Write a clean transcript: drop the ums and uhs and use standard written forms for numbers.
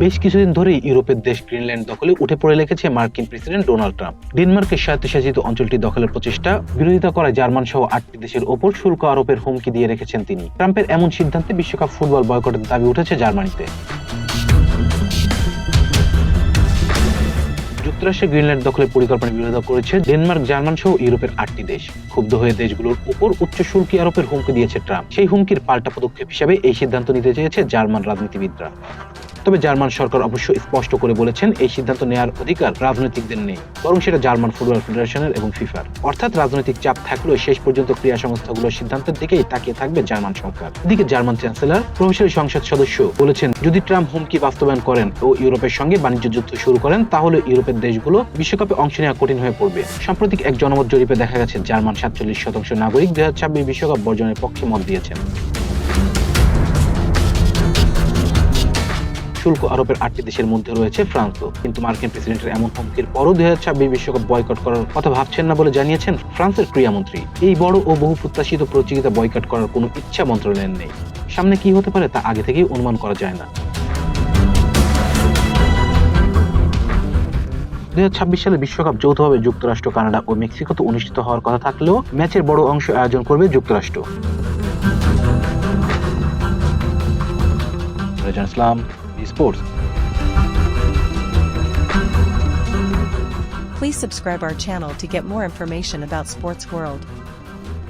বেশ কিছুদিন ধরেই ইউরোপের দেশ গ্রিনল্যান্ড দখলে উঠে পড়ে লেগেছে মার্কিন প্রেসিডেন্ট ডোনাল্ড ট্রাম্প। ডেনমার্কের স্বায়ত্তশাসিত অঞ্চলটি দখলের প্রচেষ্টা বিরোধিতা করায় জার্মান সহ 8টি দেশের ওপর শুল্ক আরোপের হুমকি দিয়ে রেখেছেন তিনি। ট্রাম্পের এমন সিদ্ধান্তে বিশ্বকাপ ফুটবল বয়কটের দাবি উঠেছে জার্মানিতে। যুক্তরাষ্ট্রের গ্রিনল্যান্ড দখলের পরিকল্পনা বিরোধিতা করেছে ডেনমার্ক, জার্মান সহ ইউরোপের 8টি দেশ। ক্ষুব্ধ হয়ে দেশগুলোর উপর উচ্চ শুল্ক আরোপের হুমকি দিয়েছে ট্রাম্প। সেই হুমকির পাল্টা পদক্ষেপ হিসেবে এই সিদ্ধান্ত নিতে চেয়েছে জার্মান রাজনীতিবিদরা। তবে জার্মান সরকার অবশ্য স্পষ্ট করে বলেছেন এই সিদ্ধান্ত নেওয়ার অধিকার রাজনৈতিকদের নেই, বরং সেটা জার্মান ফুটবল ফেডারেশনের এবং ফিফার। অর্থাৎ রাজনৈতিক চাপ থাকলেও শেষ পর্যন্ত ক্রীড়া সংস্থাগুলোর সিদ্ধান্তের দিকেই তাকিয়ে থাকবে জার্মান সরকার। এদিকে জার্মান চ্যান্সেলর প্রফেসর সংসদ সদস্য বলেছেন, যদি ট্রাম্প হুমকি বাস্তবায়ন করেন ও ইউরোপের সঙ্গে বাণিজ্য যুদ্ধ শুরু করেন তাহলে ইউরোপের দেশগুলো বিশ্বকাপে অংশ নেওয়া কঠিন হয়ে পড়বে। সাম্প্রতিক এক জনমত জরিপে দেখা গেছে জার্মান 47% নাগরিক 2026 বিশ্বকাপ বর্জনের পক্ষে মত দিয়েছেন। শুল্ক আরোপের 8টি দেশের মধ্যে রয়েছে ফ্রান্সও। কিন্তু মার্কিন প্রেসিডেন্টের এমন হুমকির পরও 2026 বিশ্বকাপ বয়কট করার কথা ভাবছেন না বলে জানিয়েছেন ফ্রান্সের ক্রীড়ামন্ত্রী। এই বড় ও বহু প্রত্যাশিত প্রতিযোগিতা বয়কট করার কোনো ইচ্ছা মন্ত্রণালয়ের নেই। সামনে কি হতে পারে তা আগে থেকেই অনুমান করা যায় না। 2026 সালে বিশ্বকাপ যৌথভাবে যুক্তরাষ্ট্র, কানাডা ও মেক্সিকোতে অনুষ্ঠিত হওয়ার কথা থাকলেও ম্যাচের বড় অংশ আয়োজন করবে যুক্তরাষ্ট্র। ইসলাম Sports. Please subscribe our channel to get more information about Sports World.